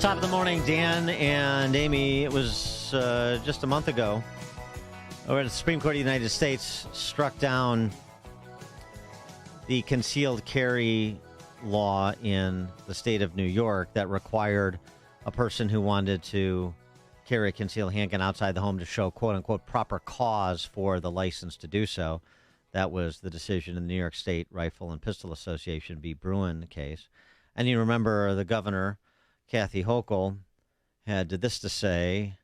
Top of the morning, Dan and Amy. It was just a month ago where the Supreme Court of the United States struck down the concealed carry law in the state of New York that required a person who wanted to carry a concealed handgun outside the home to show, quote unquote, proper cause for the license to do so. That was the decision in the New York State Rifle and Pistol Association v. Bruin case. And you remember the governor, Kathy Hochul, had this to say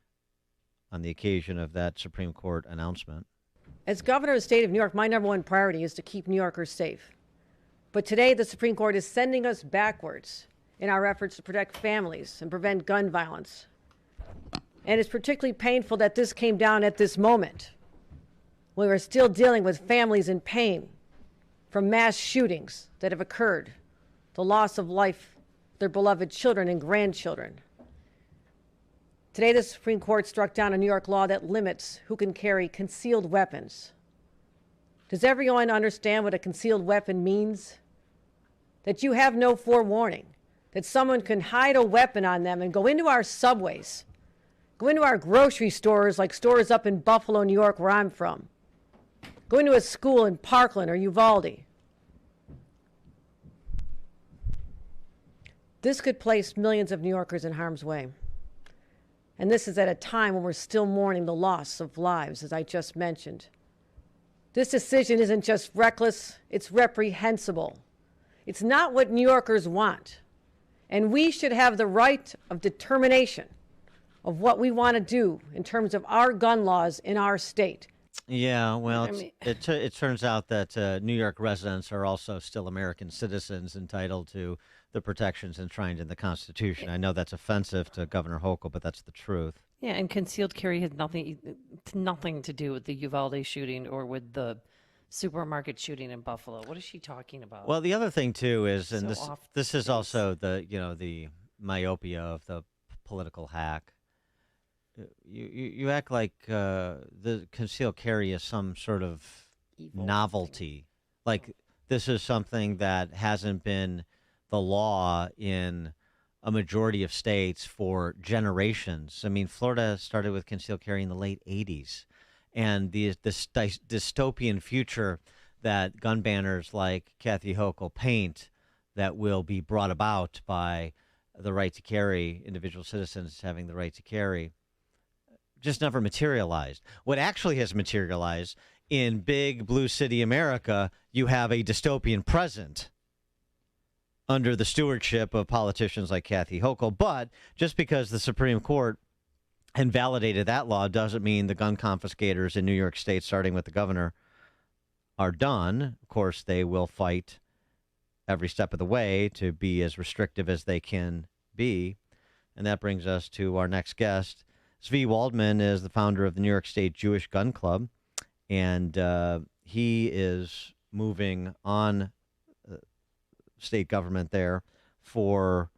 on the occasion of that Supreme Court announcement. As governor of the state of New York, my number one priority is to keep New Yorkers safe. But today, the Supreme Court is sending us backwards in our efforts to protect families and prevent gun violence. And it's particularly painful that this came down at this moment. We are still dealing with families in pain from mass shootings that have occurred, the loss of life, their beloved children and grandchildren. Today, the Supreme Court struck down a New York law that limits who can carry concealed weapons. Does everyone understand what a concealed weapon means? That you have no forewarning, that someone can hide a weapon on them and go into our subways, go into our grocery stores, like stores up in Buffalo, New York, where I'm from, go into a school in Parkland or Uvalde. This could place millions of New Yorkers in harm's way. And this is at a time when we're still mourning the loss of lives, as I just mentioned. This decision isn't just reckless, it's reprehensible. It's not what New Yorkers want. And we should have the right of determination of what we want to do in terms of our gun laws in our state. Yeah, well, it turns out that New York residents are also still American citizens entitled to the protections enshrined in the Constitution. I know that's offensive to Governor Hochul, but that's the truth. Yeah, and concealed carry has nothing to do with the Uvalde shooting or with the supermarket shooting in Buffalo. What is she talking about? Well, the other thing too is, and So this is also the myopia of the political hack. You act like the concealed carry is some sort of Evil novelty. thing. Like this is something that hasn't been the law in a majority of states for generations. I mean, Florida started with concealed carry in the late 80s. And this dystopian future that gun banners like Kathy Hochul paint that will be brought about by the right to carry, individual citizens having the right to carry, just never materialized. What actually has materialized in big blue city America, you have a dystopian present under the stewardship of politicians like Kathy Hochul. But just because the Supreme Court invalidated that law doesn't mean the gun confiscators in New York State, starting with the governor, are done. Of course, they will fight every step of the way to be as restrictive as they can be. And that brings us to our next guest. Zvi Waldman is the founder of the New York State Jewish Gun Club, and he is moving on state government there for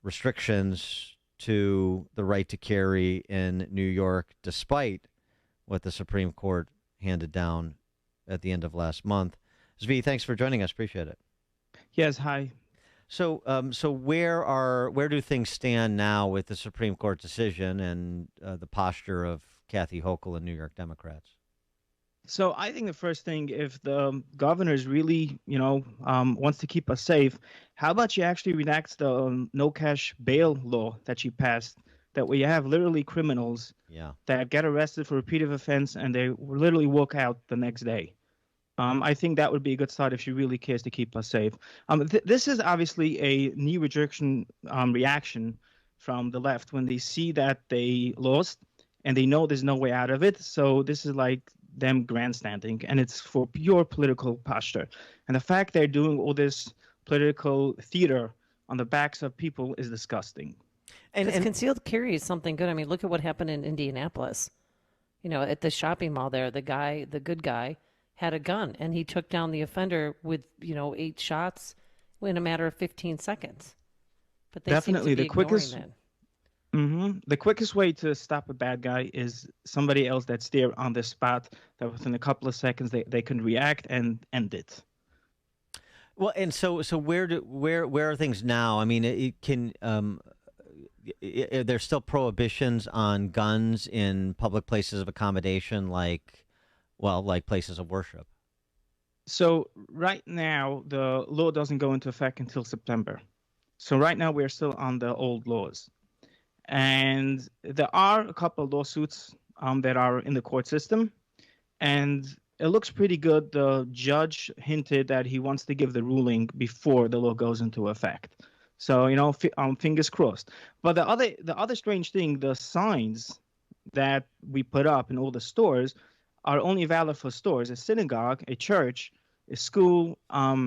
restrictions to the right to carry in New York, despite what the Supreme Court handed down at the end of last month. Zvi, thanks for joining us. Appreciate it. Yes, hi. So where do things stand now with the Supreme Court decision and the posture of Kathy Hochul and New York Democrats? So I think the first thing, if the governor is really, wants to keep us safe, how about she actually enacts the no cash bail law that she passed, that we have literally criminals that get arrested for repeated offense and they literally walk out the next day. I think that would be a good start if she really cares to keep us safe. This is obviously a knee rejection reaction from the left when they see that they lost and they know there's no way out of it. So this is like them grandstanding, and it's for pure political posture. And the fact they're doing all this political theater on the backs of people is disgusting. And concealed carry is something good. I mean, look at what happened in Indianapolis. At the shopping mall there, the good guy, had a gun, and he took down the offender with 8 shots in a matter of 15 seconds. But they definitely seem to be the quickest. ignoring that. The quickest way to stop a bad guy is somebody else that's there on the spot, that within a couple of seconds they can react and end it. Well, and so where are things now? I mean, there's still prohibitions on guns in public places of accommodation, like places of worship. So right now, the law doesn't go into effect until September. So right now, we're still on the old laws. And there are a couple of lawsuits that are in the court system. And it looks pretty good. The judge hinted that he wants to give the ruling before the law goes into effect. So, fingers crossed. But the other strange thing, the signs that we put up in all the stores are only valid for stores, a synagogue, a church, a school,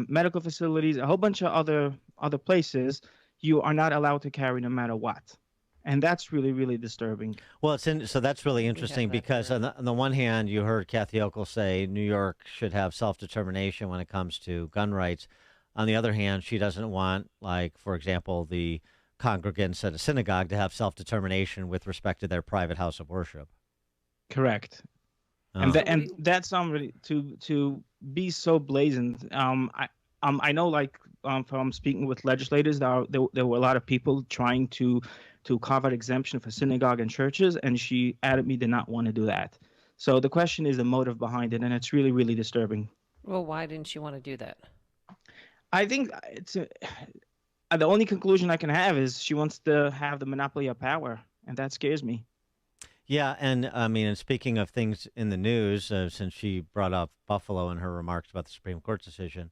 medical facilities, a whole bunch of other places. You are not allowed to carry no matter what. And that's really, really disturbing. Well, so that's really interesting that because here. on the one hand, you heard Kathy Hochul say New York should have self-determination when it comes to gun rights. On the other hand, she doesn't want, like, for example, the congregants at a synagogue to have self-determination with respect to their private house of worship. Correct. Oh. And that's really to be so blazing. I know, like, from speaking with legislators, there were a lot of people trying to carve out exemption for synagogue and churches, and she adamantly did not want to do that. So the question is the motive behind it, and it's really, really disturbing. Well, why didn't she want to do that? I think the only conclusion I can have is she wants to have the monopoly of power, and that scares me. Yeah, and I mean, and speaking of things in the news, since she brought up Buffalo in her remarks about the Supreme Court decision,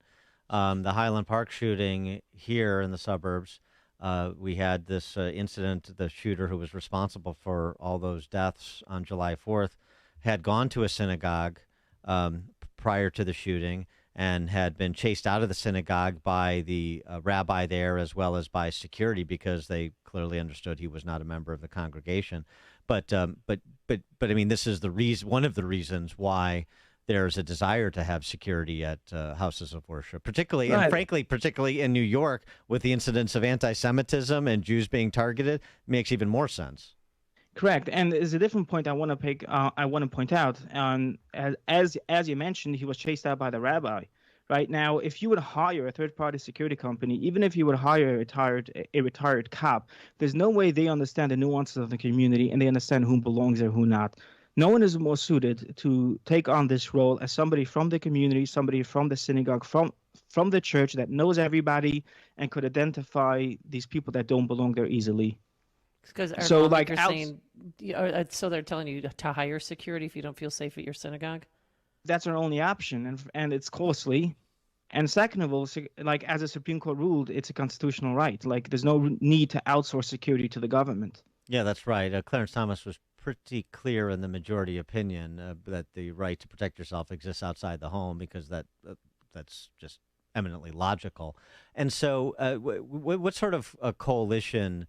the Highland Park shooting here in the suburbs, we had this incident. The shooter who was responsible for all those deaths on July 4th had gone to a synagogue prior to the shooting and had been chased out of the synagogue by the rabbi there as well as by security because they clearly understood he was not a member of the congregation. But I mean, this is one of the reasons why there's a desire to have security at houses of worship, particularly, right. And frankly, particularly in New York with the incidence of anti-Semitism and Jews being targeted, makes even more sense. Correct, and there's a different point I want to point out. As you mentioned, he was chased out by the rabbi. Right now, if you would hire a third-party security company, even if you would hire a retired cop, there's no way they understand the nuances of the community and they understand who belongs there, who not. No one is more suited to take on this role as somebody from the community, somebody from the synagogue, from the church that knows everybody and could identify these people that don't belong there easily. Because So, like, saying, so they're telling you to hire security if you don't feel safe at your synagogue? That's our only option, and it's costly. And second of all, like, as the Supreme Court ruled, it's a constitutional right. Like, there's no need to outsource security to the government. Yeah, that's right. Clarence Thomas was pretty clear in the majority opinion that the right to protect yourself exists outside the home because that's just eminently logical. And so what sort of a coalition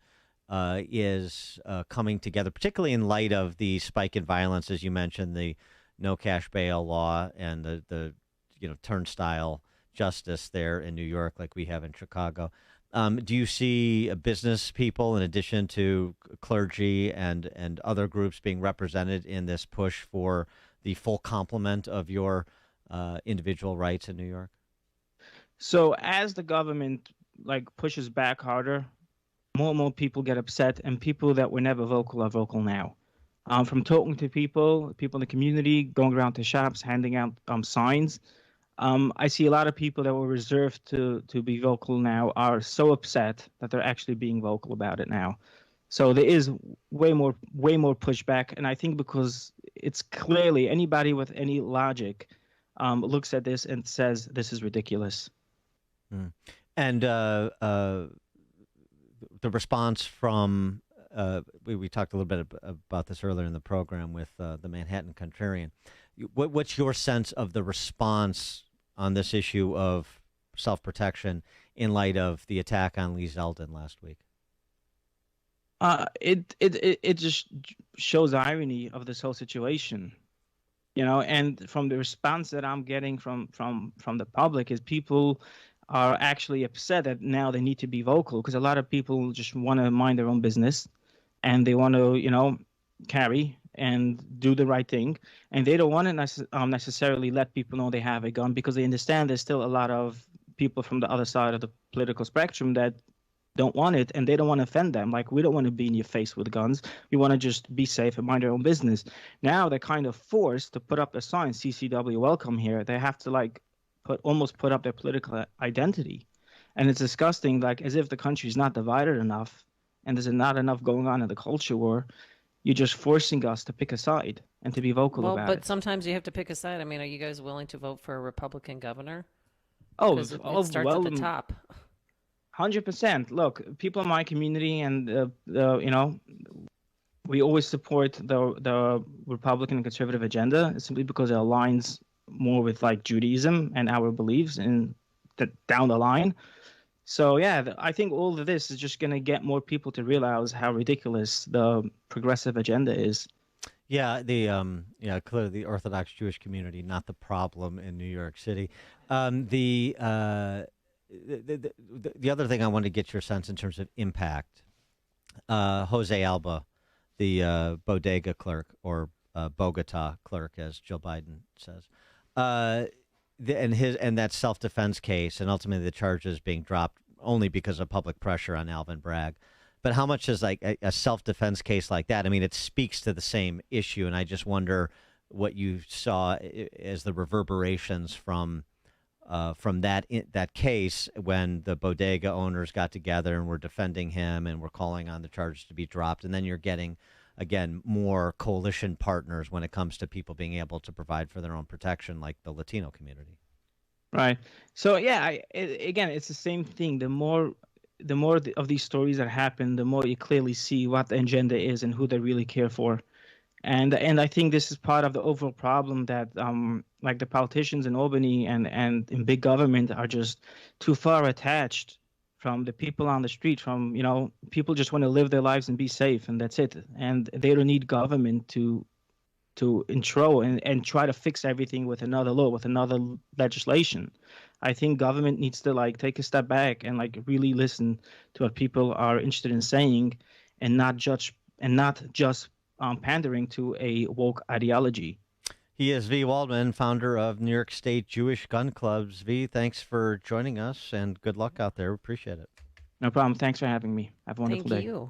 is coming together, particularly in light of the spike in violence, as you mentioned, the no cash bail law and the turnstile justice there in New York like we have in Chicago. Do you see business people, in addition to clergy and other groups, being represented in this push for the full complement of your individual rights in New York? So as the government pushes back harder, more and more people get upset, and people that were never vocal are vocal now. From talking to people in the community, going around to shops, handing out signs. I see a lot of people that were reserved to be vocal now are so upset that they're actually being vocal about it now. So there is way more pushback, and I think because it's clearly anybody with any logic looks at this and says this is ridiculous. Mm. And the response from we talked a little bit about this earlier in the program with the Manhattan Contrarian. What's your sense of the response on this issue of self-protection in light of the attack on Lee Zeldin last week? It just shows the irony of this whole situation, and from the response that I'm getting from the public is people are actually upset that now they need to be vocal because a lot of people just want to mind their own business and they want to, carry and do the right thing. And they don't want to necessarily let people know they have a gun because they understand there's still a lot of people from the other side of the political spectrum that don't want it, and they don't want to offend them. Like, we don't want to be in your face with guns. We want to just be safe and mind our own business. Now they're kind of forced to put up a sign, CCW welcome here. They have to like almost put up their political identity. And it's disgusting, like as if the country's not divided enough and there's not enough going on in the culture war. You're just forcing us to pick a side and to be vocal Well, about but it. sometimes you have to pick a side. I mean, are you guys willing to vote for a Republican governor? Oh, Because it oh, starts well, at the top. 100%. Look, people in my community and you know, we always support the Republican and conservative agenda simply because it aligns more with like Judaism and our beliefs and down the line. So yeah, I think all of this is just going to get more people to realize how ridiculous the progressive agenda is. Yeah, clearly the Orthodox Jewish community, not the problem in New York City. The other thing I wanted to get your sense in terms of impact. Jose Alba, the bodega clerk, or Bogota clerk, as Joe Biden says, and that self-defense case, and ultimately the charges being dropped only because of public pressure on Alvin Bragg. But how much is like a self-defense case like that? I mean, it speaks to the same issue, and I just wonder what you saw as the reverberations from that case when the bodega owners got together and were defending him and were calling on the charges to be dropped, and then you're getting again more coalition partners when it comes to people being able to provide for their own protection, like the Latino community. Right. So yeah, again, it's the same thing. The more of these stories that happen, the more you clearly see what the agenda is and who they really care for. And I think this is part of the overall problem that like the politicians in Albany and in big government are just too far attached from the people on the street. From, you know, people just want to live their lives and be safe, and that's it. And they don't need government to intro and try to fix everything with another law, with another legislation. I think government needs to like take a step back and like really listen to what people are interested in saying, and not just pandering to a woke ideology. He is V. Waldman, founder of New York State Jewish Gun Clubs. V, thanks for joining us, and good luck out there. Appreciate it. No problem. Thanks for having me. Have a wonderful day. Thank you.